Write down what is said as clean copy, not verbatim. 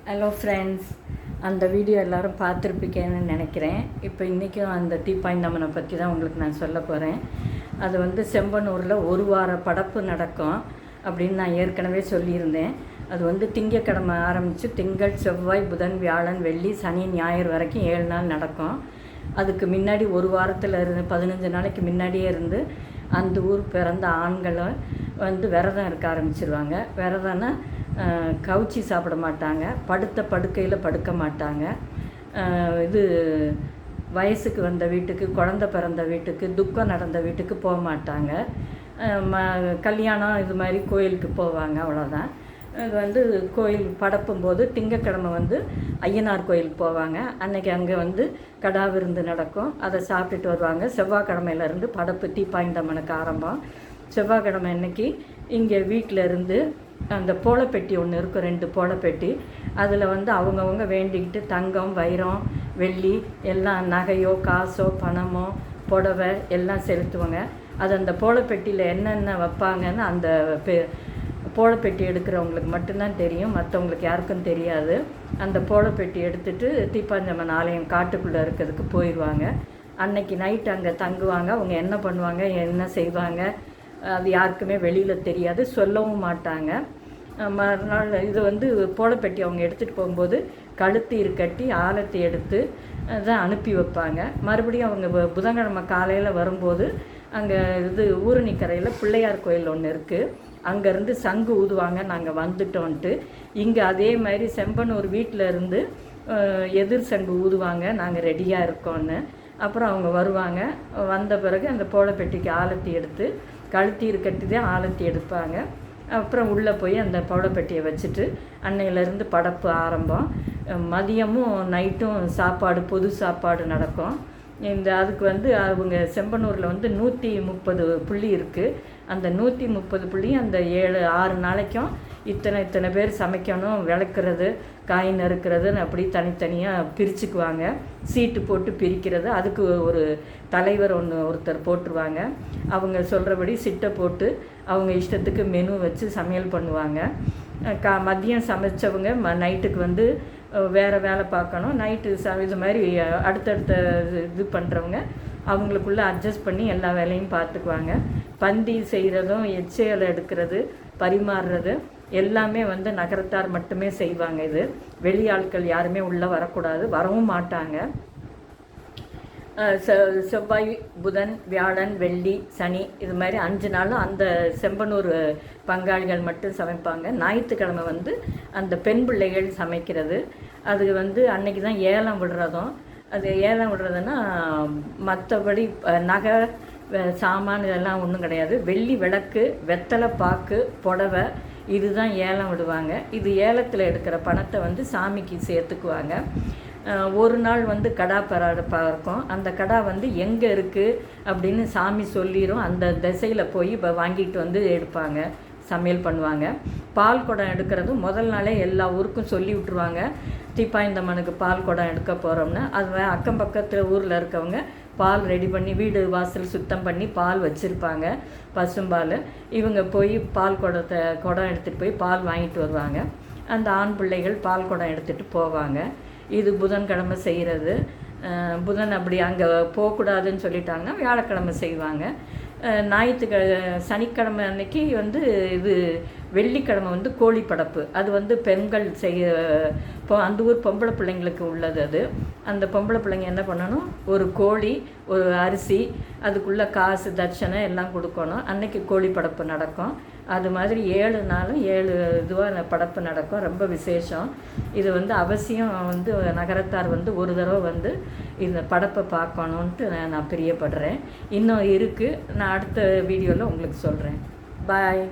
Hello friends, அந்த video எல்லோரும் பார்த்துருப்பீங்கன்னு நினைக்கிறேன். இப்போ இன்றைக்கும் அந்த தீப்பாய்ந்தம்மனை பற்றி தான் உங்களுக்கு நான் சொல்ல போகிறேன். அது வந்து செம்பனூரில் ஒரு வார படப்பு நடக்கும் அப்படின்னு நான் ஏற்கனவே சொல்லியிருந்தேன். அது வந்து திங்கக்கிழமை ஆரம்பித்து திங்கள், செவ்வாய், புதன், வியாழன், வெள்ளி, சனி, ஞாயிறு வரைக்கும் 7 நாள் நடக்கும். அதுக்கு முன்னாடி ஒரு வாரத்தில் இருந்து 15 நாளைக்கு முன்னாடியே இருந்து அந்த ஊர் பிறந்த ஆண்களை வந்து விரதம் இருக்க ஆரம்பிச்சிருவாங்க. விரதம்னா கவுச்சி சாப்பிட மாட்டாங்க, படுத்த படுக்கையில் படுக்க மாட்டாங்க. இது வயசுக்கு வந்த வீட்டுக்கு, குழந்த பிறந்த வீட்டுக்கு, துக்கம் நடந்த வீட்டுக்கு போக மாட்டாங்க. கல்யாணம் இது மாதிரி கோயிலுக்கு போவாங்க, அவ்வளோதான். இது வந்து கோயில் படப்பும்போது திங்கக்கிழமை வந்து ஐயனார் கோயிலுக்கு போவாங்க. அன்றைக்கி அங்கே வந்து கடா விருந்து நடக்கும், அதை சாப்பிட்டுட்டு வருவாங்க. செவ்வாய்க்கிழமையிலேருந்து படப்பு தீப்பாய்ந்தம்மனுக்கு ஆரம்பம். செவ்வாய்க்கிழமை அன்னைக்கு இங்கே வீட்டில் இருந்து அந்த போலப்பெட்டி ஒன்று இருக்கும், 2 போலப்பெட்டி. அதில் வந்து அவங்கவுங்க வேண்டிக்கிட்டு தங்கம், வைரம், வெள்ளி எல்லாம், நகையோ காசோ பணமோ புடவை எல்லாம் செலுத்துவாங்க. அது அந்த போலப்பெட்டியில் என்னென்ன வைப்பாங்கன்னு அந்த போலப்பெட்டி எடுக்கிறவங்களுக்கு மட்டும்தான் தெரியும், மற்றவங்களுக்கு யாருக்கும் தெரியாது. அந்த போலப்பெட்டி எடுத்துகிட்டு தீப்பாய்ந்தம்மன் ஆலயம் காட்டுக்குள்ளே இருக்கிறதுக்கு போயிடுவாங்க. அன்னைக்கு நைட் அங்கே தங்குவாங்க. அவங்க என்ன பண்ணுவாங்க, என்ன செய்வாங்க, அது யாருக்குமே வெளியில் தெரியாது, சொல்லவும் மாட்டாங்க. மறுநாள் இது வந்து போலப்பெட்டி அவங்க எடுத்துகிட்டு போகும்போது கழுத்தீர் கட்டி ஆலத்தி எடுத்து தான் அனுப்பி வைப்பாங்க. மறுபடியும் அவங்க புதன்கிழமை காலையில் வரும்போது அங்கே இது ஊரணிக்கரையில் பிள்ளையார் கோயில் ஒன்று இருக்குது, அங்கேருந்து சங்கு ஊதுவாங்க, நாங்கள் வந்துட்டோன்ட்டு. இங்கே அதே மாதிரி செம்பனூர் வீட்டில் இருந்து எதிர் சங்கு ஊதுவாங்க, நாங்கள் ரெடியாக இருக்கோன்னு. அப்புறம் அவங்க வருவாங்க. வந்த பிறகு அந்த போலப்பெட்டிக்கு ஆலத்தி எடுத்து கழுத்தீர் கட்டி தான் ஆலத்தி எடுப்பாங்க. அப்புறம் உள்ளே போய் அந்த போலப்பெட்டியை வச்சுட்டு அன்னையிலேருந்து படப்பு ஆரம்பம். மதியமும் நைட்டும் சாப்பாடு, பொது சாப்பாடு நடக்கும். அதுக்கு வந்து அவங்க செம்பனூரில் வந்து 130 புள்ளி இருக்குது. அந்த 130 புள்ளி அந்த 6 நாளைக்கும் இத்தனை பேர் சமைக்கணும், விளக்குறது, காய் நறுக்கிறதுன்னு அப்படி தனித்தனியாக பிரிச்சுக்குவாங்க. சீட்டு போட்டு பிரிக்கிறது, அதுக்கு ஒரு தலைவர் ஒருத்தர் போட்டுருவாங்க. அவங்க சொல்கிறபடி சிட்டை போட்டு அவங்க இஷ்டத்துக்கு மெனு வச்சு சமையல் பண்ணுவாங்க. மதியம் சமைச்சவங்க நைட்டுக்கு வந்து வேறு வேலை பார்க்கணும். நைட்டு இது மாதிரி அடுத்தடுத்த இது பண்ணுறவங்க அவங்களுக்குள்ளே அட்ஜஸ்ட் பண்ணி எல்லா வேலையும் பார்த்துக்குவாங்க. பந்தி செய்கிறதும், எச்சையில் எடுக்கிறது, பரிமாறுறது எல்லாமே வந்து நகரத்தார் மட்டுமே செய்வாங்க. இது வெளி ஆட்கள் யாருமே உள்ளே வரக்கூடாது, வரவும் மாட்டாங்க. செவ்வாய், புதன், வியாழன், வெள்ளி, சனி இது மாதிரி 5 நாளும் அந்த செம்பனூர் பங்காளிகள் மட்டும் சமைப்பாங்க. ஞாயிற்றுக்கிழமை வந்து அந்த பெண் பிள்ளைகள் சமைக்கிறது. அது வந்து அன்னைக்கு தான் ஏலம் விடுறதும். அது ஏலம் விடுறதுன்னா மற்றபடி நகை சாமான் இதெல்லாம் ஒன்றும் கிடையாது. வெள்ளி விளக்கு, வெத்தலை பாக்கு, புடவை இதுதான் ஏலம் விடுவாங்க. இது ஏலத்தில் எடுக்கிற பணத்தை வந்து சாமிக்கு சேர்த்துக்குவாங்க. ஒரு நாள் வந்து கடா பார்க்கும். அந்த கடா வந்து எங்கே இருக்குது அப்படின்னு சாமி சொல்லிடும். அந்த திசையில் போய் வாங்கிட்டு வந்து எடுப்பாங்க, சமையல் பண்ணுவாங்க. பால் குடம் எடுக்கிறதும் முதல் நாளே எல்லா ஊருக்கும் சொல்லி விட்ருவாங்க, தீப்பாய்ந்தம்மனுக்கு பால் குடம் எடுக்க போகிறோம்னு. அது அக்கம் பக்கத்தில் ஊரில் இருக்கவங்க பால் ரெடி பண்ணி வீடு வாசல் சுத்தம் பண்ணி பால் வச்சுருப்பாங்க, பசும்பால். இவங்க போய் பால் குடம் எடுத்துகிட்டு போய் பால் வாங்கிட்டு வருவாங்க. அந்த ஆண் பிள்ளைகள் பால் குடம் எடுத்துகிட்டு போவாங்க. இது புதன்கிழமை செய்கிறது. புதன் அப்படி அங்கே போகக்கூடாதுன்னு சொல்லிட்டாங்கன்னா வியாழக்கிழமை செய்வாங்க. சனிக்கிழமை அன்னைக்கு வந்து இது வெள்ளிக்கிழமை வந்து கோழி படப்பு. அது வந்து பெண்கள் அந்த ஊர் பொம்பளை பிள்ளைங்களுக்கு உள்ளது. அது அந்த பொம்பளை பிள்ளைங்க என்ன பண்ணணும், ஒரு கோழி, ஒரு அரிசி, அதுக்குள்ளே காசு தட்சணை எல்லாம் கொடுக்கணும். அன்னைக்கு கோழி படப்பு நடக்கும். அது மாதிரி 7 நாளும் 7 இதுவாக படப்பு நடக்கும். ரொம்ப விசேஷம். இது வந்து அவசியம் வந்து நகரத்தார் வந்து ஒரு தடவை வந்து இந்த படப்பை பார்க்கணுன்ட்டு நான் பிரியப்படுறேன். இன்னும் இருக்குது, நான் அடுத்த வீடியோவில் உங்களுக்கு சொல்கிறேன். பாய்.